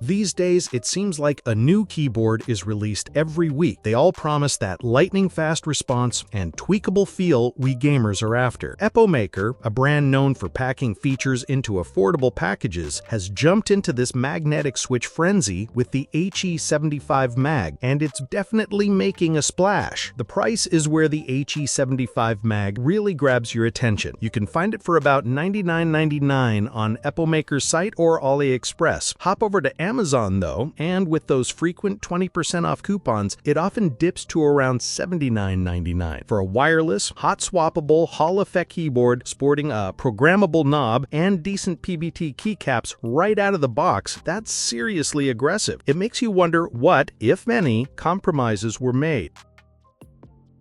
These days, it seems like a new keyboard is released every week. They all promise that lightning-fast response and tweakable feel we gamers are after. Epomaker, a brand known for packing features into affordable packages, has jumped into this magnetic switch frenzy with the HE75 Mag, and it's definitely making a splash. The price is where the HE75 Mag really grabs your attention. You can find it for about $99.99 on Epomaker's site or AliExpress. Hop over to Amazon though, and with those frequent 20% off coupons, it often dips to around $79.99 for a wireless, hot swappable Hall effect keyboard sporting a programmable knob and decent PBT keycaps right out of the box. That's seriously aggressive. It makes you wonder what, if any, compromises were made.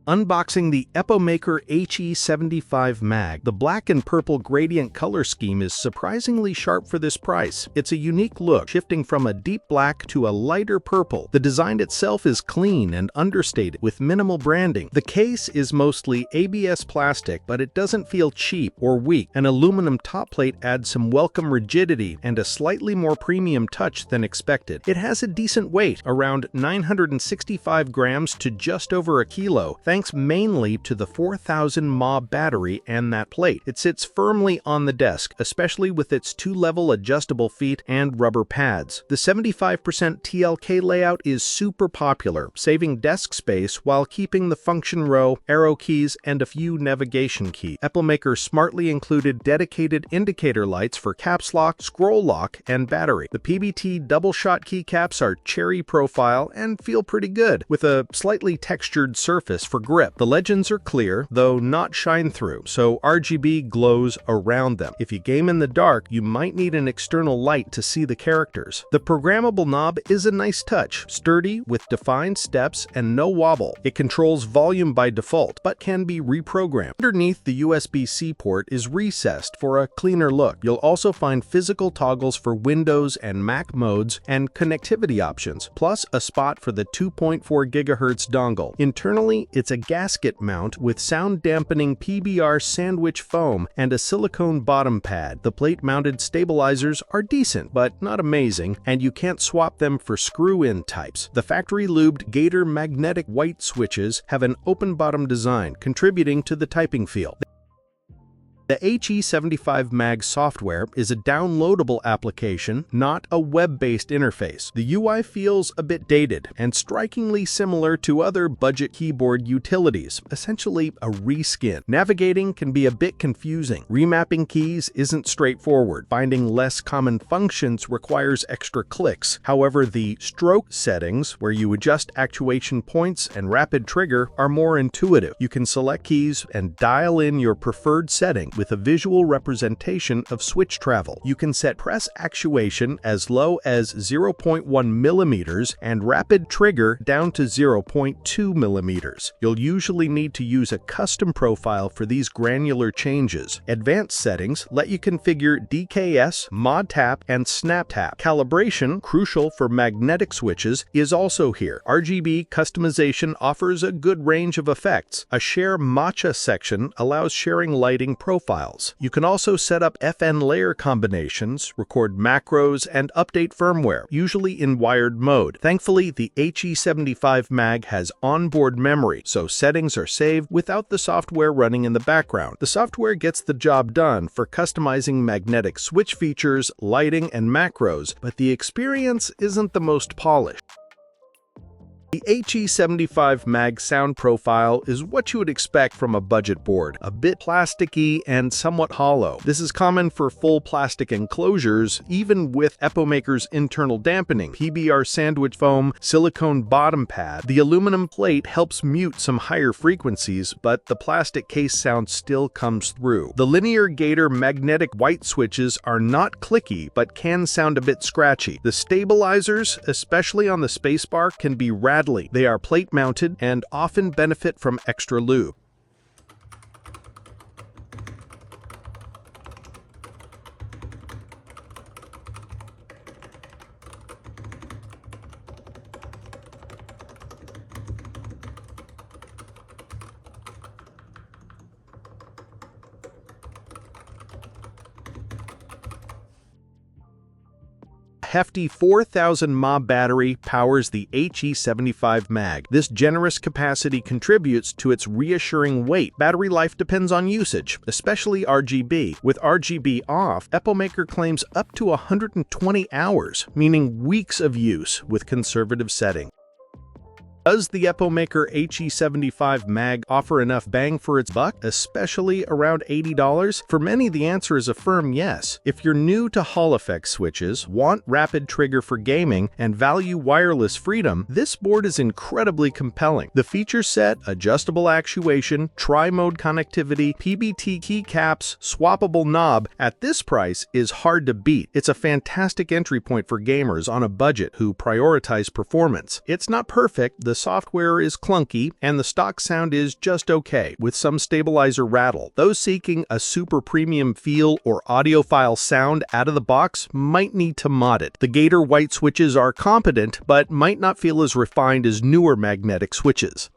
Unboxing the Epomaker HE75 Mag. The black and purple gradient color scheme is surprisingly sharp for this price. It's a unique look, shifting from a deep black to a lighter purple. The design itself is clean and understated, with minimal branding. The case is mostly ABS plastic, but it doesn't feel cheap or weak. An aluminum top plate adds some welcome rigidity and a slightly more premium touch than expected. It has a decent weight, around 965 grams to just over a kilo, thanks mainly to the 4000 mAh battery and that plate. It sits firmly on the desk, especially with its two-level adjustable feet and rubber pads. The 75% TLK layout is super popular, saving desk space while keeping the function row, arrow keys, and a few navigation keys. Epomaker smartly included dedicated indicator lights for caps lock, scroll lock, and battery. The PBT double-shot keycaps are cherry profile and feel pretty good, with a slightly textured surface for grip. The legends are clear, though not shine-through, so RGB glows around them. If you game in the dark, you might need an external light to see the characters. The programmable knob is a nice touch, sturdy with defined steps and no wobble. It controls volume by default, but can be reprogrammed. Underneath, the USB-C port is recessed for a cleaner look. You'll also find physical toggles for Windows and Mac modes and connectivity options, plus a spot for the 2.4 GHz dongle. Internally, it's a gasket mount with sound-dampening PBR sandwich foam and a silicone bottom pad. The plate-mounted stabilizers are decent, but not amazing, and you can't swap them for screw-in types. The factory-lubed Gator magnetic white switches have an open-bottom design, contributing to the typing feel. The HE75 Mag software is a downloadable application, not a web-based interface. The UI feels a bit dated and strikingly similar to other budget keyboard utilities, essentially a reskin. Navigating can be a bit confusing. Remapping keys isn't straightforward. Finding less common functions requires extra clicks. However, the stroke settings, where you adjust actuation points and rapid trigger, are more intuitive. You can select keys and dial in your preferred setting with a visual representation of switch travel. You can set press actuation as low as 0.1 millimeters and rapid trigger down to 0.2 millimeters. You'll usually need to use a custom profile for these granular changes. Advanced settings let you configure DKS, mod tap, and snap tap. Calibration, crucial for magnetic switches, is also here. RGB customization offers a good range of effects. A Share Matcha section allows sharing lighting profiles. You can also set up FN layer combinations, record macros, and update firmware, usually in wired mode. Thankfully, the HE75 Mag has onboard memory, so settings are saved without the software running in the background. The software gets the job done for customizing magnetic switch features, lighting, and macros, but the experience isn't the most polished. The HE75 Mag sound profile is what you would expect from a budget board, a bit plasticky and somewhat hollow. This is common for full plastic enclosures, even with Epomaker's internal dampening, PBR sandwich foam, silicone bottom pad. The aluminum plate helps mute some higher frequencies, but the plastic case sound still comes through. The linear Gator magnetic white switches are not clicky, but can sound a bit scratchy. The stabilizers, especially on the spacebar, can be rattling. They are plate-mounted and often benefit from extra lube. hefty 4,000 mAh battery powers the HE75 Mag. This generous capacity contributes to its reassuring weight. Battery life depends on usage, especially RGB. With RGB off, Epomaker claims up to 120 hours, meaning weeks of use with conservative setting. Does the Epomaker HE75 Mag offer enough bang for its buck, especially around $80? For many, the answer is a firm yes. If you're new to Hall effect switches, want rapid trigger for gaming, and value wireless freedom, this board is incredibly compelling. The feature set, adjustable actuation, tri-mode connectivity, PBT keycaps, swappable knob, at this price is hard to beat. It's a fantastic entry point for gamers on a budget who prioritize performance. It's not perfect, the software is clunky, and the stock sound is just okay, with some stabilizer rattle. Those seeking a super premium feel or audiophile sound out of the box might need to mod it. The Gator white switches are competent, but might not feel as refined as newer magnetic switches.